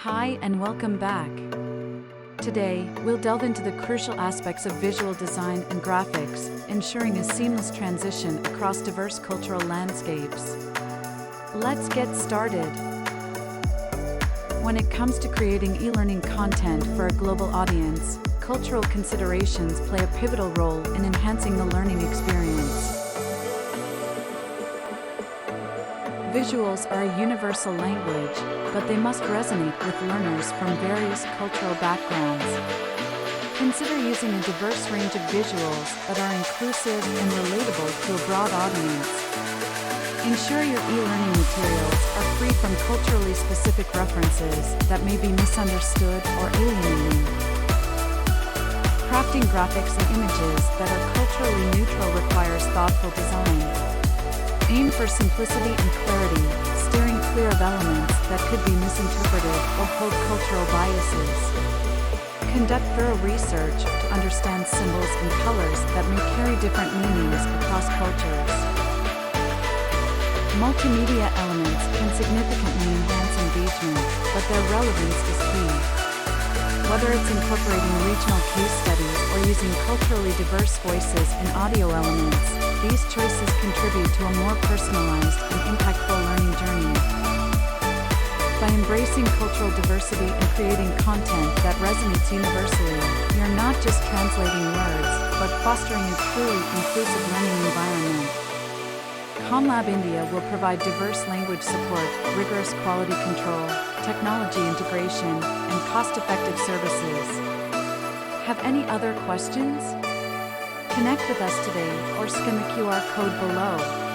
Hi and welcome back. Today, we'll delve into the crucial aspects of visual design and graphics, ensuring a seamless transition across diverse cultural landscapes. Let's get started. When it comes to creating e-learning content for a global audience, cultural considerations play a pivotal role in enhancing the learning experience. Visuals are a universal language, but they must resonate with learners from various cultural backgrounds. Consider using a diverse range of visuals that are inclusive and relatable to a broad audience. Ensure your e-learning materials are free from culturally specific references that may be misunderstood or alienating. Crafting graphics and images that are culturally neutral requires thoughtful design. Aim for simplicity and clarity, steering clear of elements that could be misinterpreted or hold cultural biases. Conduct thorough research to understand symbols and colors that may carry different meanings across cultures. Multimedia elements can significantly enhance engagement, but their relevance is key. Whether it's incorporating regional case studies or using culturally diverse voices and audio elements, these choices contribute to a more personalized and impactful learning journey. By embracing cultural diversity and creating content that resonates universally, you're not just translating words, but fostering a truly inclusive learning environment. ComLab India will provide diverse language support, rigorous quality control, technology integration, and cost-effective services. Have any other questions? Connect with us today or scan the QR code below.